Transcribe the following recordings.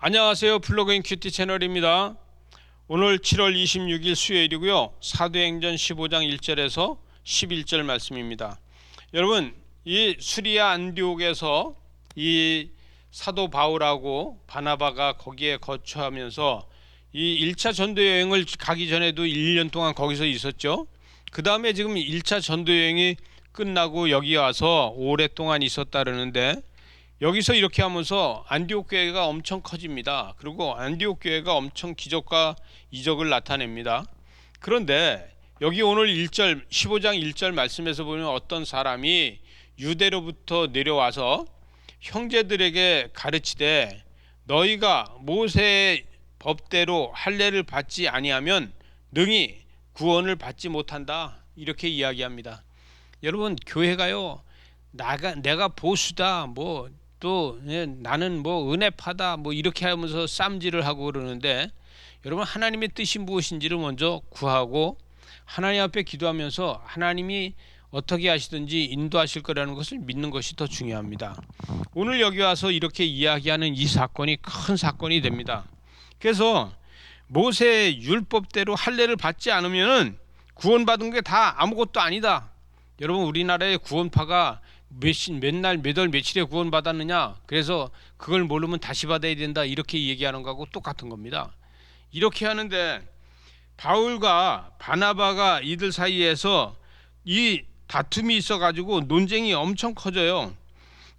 안녕하세요. 플러그인 큐티 채널입니다. 오늘 7월 26일 수요일이고요. 사도행전 15장 1절에서 11절 말씀입니다. 여러분, 이 수리아 안디옥에서 이 사도 바울하고 바나바가 거기에 거처하면서 이 1차 전도 여행을 가기 전에도 1년 동안 거기서 있었죠. 그 다음에 지금 1차 전도 여행이 끝나고 여기 와서 오랫동안 있었다 그러는데, 여기서 이렇게 하면서 안디옥 교회가 엄청 커집니다. 그리고 안디옥 교회가 엄청 기적과 이적을 나타냅니다. 그런데 여기 오늘 1절 15장 1절 말씀에서 보면 어떤 사람이 유대로부터 내려와서 형제들에게 가르치되 너희가 모세의 법대로 할례를 받지 아니하면 능히 구원을 받지 못한다, 이렇게 이야기합니다. 여러분, 교회가요, 내가 보수다, 또 나는 은혜파다, 이렇게 하면서 쌈질을 하고 그러는데, 여러분, 하나님의 뜻이 무엇인지를 먼저 구하고 하나님 앞에 기도하면서 하나님이 어떻게 하시든지 인도하실 거라는 것을 믿는 것이 더 중요합니다. 오늘 여기 와서 이렇게 이야기하는 이 사건이 큰 사건이 됩니다. 그래서 모세의 율법대로 할례를 받지 않으면 구원받은 게 다 아무것도 아니다. 여러분, 우리나라의 구원파가 몇날 몇 월 며칠에 구원받았느냐, 그래서 그걸 모르면 다시 받아야 된다, 이렇게 얘기하는 거하고 똑같은 겁니다. 이렇게 하는데 바울과 바나바가 이들 사이에서 이 다툼이 있어가지고 논쟁이 엄청 커져요.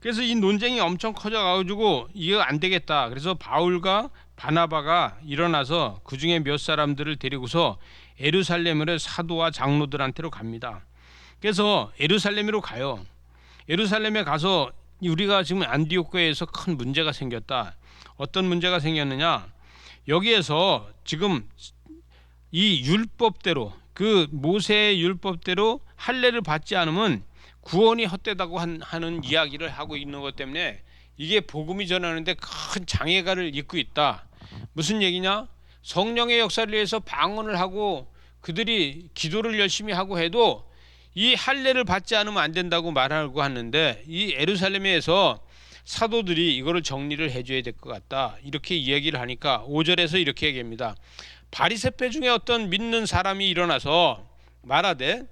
그래서 이 논쟁이 엄청 커져가지고 이거 안 되겠다, 그래서 바울과 바나바가 일어나서 그 중에 몇 사람들을 데리고서 예루살렘으로 사도와 장로들한테로 갑니다. 그래서 예루살렘으로 가요. 예루살렘에 가서 우리가 지금 안디옥 교회에서 큰 문제가 생겼다. 어떤 문제가 생겼느냐? 여기에서 지금 이 율법대로, 그 모세의 율법대로 할례를 받지 않으면 구원이 헛되다고 하는 이야기를 하고 있는 것 때문에 이게 복음이 전하는데 큰 장애가를 잇고 있다. 무슨 얘기냐? 성령의 역사를 위해서 방언을 하고 그들이 기도를 열심히 하고 해도 이 할례를 받지 않으면 안 된다고 말하고 하는데, 이 예루살렘에서 사도들이 이거를 정리를 해줘야 될 것 같다, 이렇게 이야기를 하니까 5절에서 이렇게 얘기합니다. 바리새파 중에 어떤 믿는 사람이 일어나서 말하되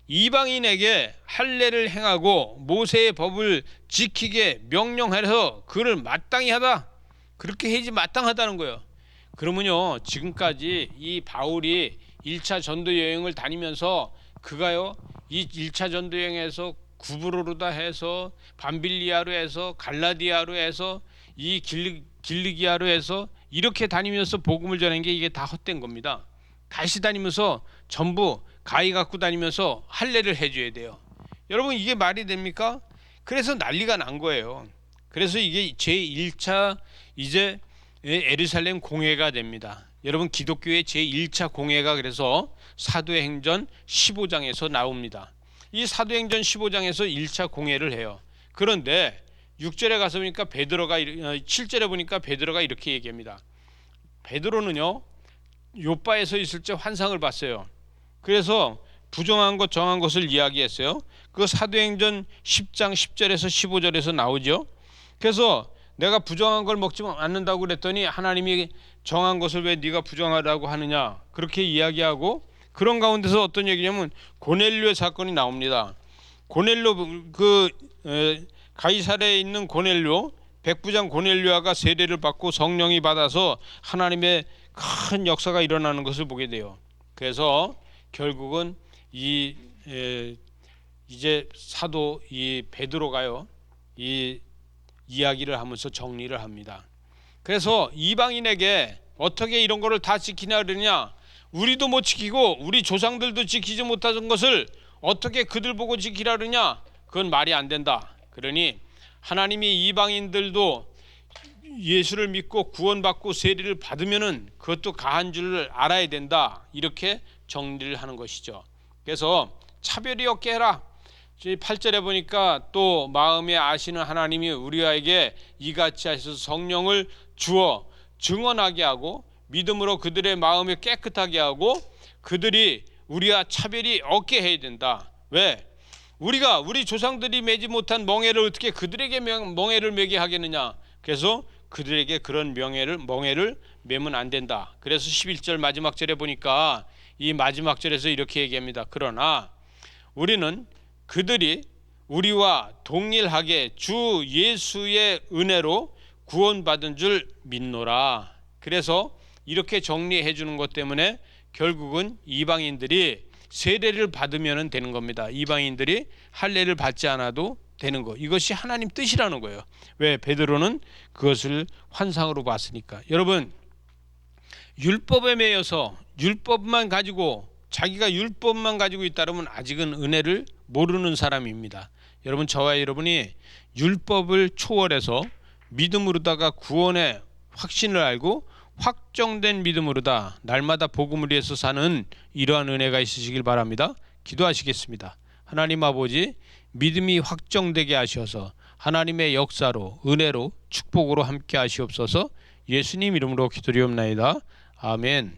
이방인에게 할례를 행하고 모세의 법을 지키게 명령해서 그를 마땅히 하다, 그렇게 해야지 마땅하다는 거예요. 그러면요, 지금까지 이 바울이 1차 전도 여행을 다니면서 그가요, 이 1차 전도 여행에서 구브로로다 해서 밤빌리아로 해서 갈라디아로 해서 이 길리기아로 해서 이렇게 다니면서 복음을 전한 게 이게 다 헛된 겁니다. 다시 다니면서 전부 가위 갖고 다니면서 할례를 해줘야 돼요. 여러분, 이게 말이 됩니까? 그래서 난리가 난 거예요. 그래서 이게 제1차 이제 예루살렘 공회가 됩니다. 여러분, 기독교의 제1차 공회가 그래서 사도행전 15장에서 나옵니다. 이 사도행전 15장에서 1차 공회를 해요. 그런데 6절에 가서 보니까 7절에 보니까 베드로가 이렇게 얘기합니다. 베드로는요, 요바에서 있을 때 환상을 봤어요. 그래서 부정한 것 정한 것을 이야기했어요. 그 사도행전 10장 10절에서 15절에서 나오죠. 그래서 내가 부정한 걸 먹지 않는다고 그랬더니 하나님이 정한 것을 왜 네가 부정하라고 하느냐, 그렇게 이야기하고, 그런 가운데서 어떤 얘기냐면 고넬료의 사건이 나옵니다. 고넬료, 가이사랴에 있는 고넬료, 백부장 고넬료아가 세례를 받고 성령이 받아서 하나님의 큰 역사가 일어나는 것을 보게 돼요. 그래서 결국은 이제 사도 이 베드로가요, 이 이야기를 하면서 정리를 합니다. 그래서 이방인에게 어떻게 이런 거를 다 지키냐 그러냐, 우리도 못 지키고 우리 조상들도 지키지 못한 것을 어떻게 그들 보고 지키라 그러냐, 그건 말이 안 된다. 그러니 하나님이 이방인들도 예수를 믿고 구원받고 세례를 받으면은 그것도 가한 줄을 알아야 된다, 이렇게 정리를 하는 것이죠. 그래서 차별이 없게 해라. 8절에 보니까 또 마음에 아시는 하나님이 우리에게 이같이 하셔서 성령을 주어 증언하게 하고 믿음으로 그들의 마음을 깨끗하게 하고 그들이 우리와 차별이 없게 해야 된다. 왜? 우리 조상들이 매지 못한 멍에를 어떻게 그들에게 멍에를 매게 하겠느냐. 그래서 그들에게 그런 멍해를 매면 안 된다. 그래서 11절 마지막 절에 보니까 이 마지막 절에서 이렇게 얘기합니다. 그러나 우리는 그들이 우리와 동일하게 주 예수의 은혜로 구원받은 줄 믿노라. 그래서 이렇게 정리해 주는 것 때문에 결국은 이방인들이 세례를 받으면 되는 겁니다. 이방인들이 할례를 받지 않아도 되는 거. 이것이 하나님 뜻이라는 거예요. 왜? 베드로는 그것을 환상으로 봤으니까. 여러분, 율법에 매여서 율법만 가지고 자기가 율법만 가지고 있다면 아직은 은혜를 모르는 사람입니다. 여러분, 저와 여러분이 율법을 초월해서 믿음으로다가 구원의 확신을 알고 확정된 믿음으로다 날마다 복음을 위해서 사는 이러한 은혜가 있으시길 바랍니다. 기도하시겠습니다. 하나님 아버지, 믿음이 확정되게 하셔서 하나님의 역사로 은혜로 축복으로 함께 하시옵소서. 예수님 이름으로 기도드리옵나이다. 아멘.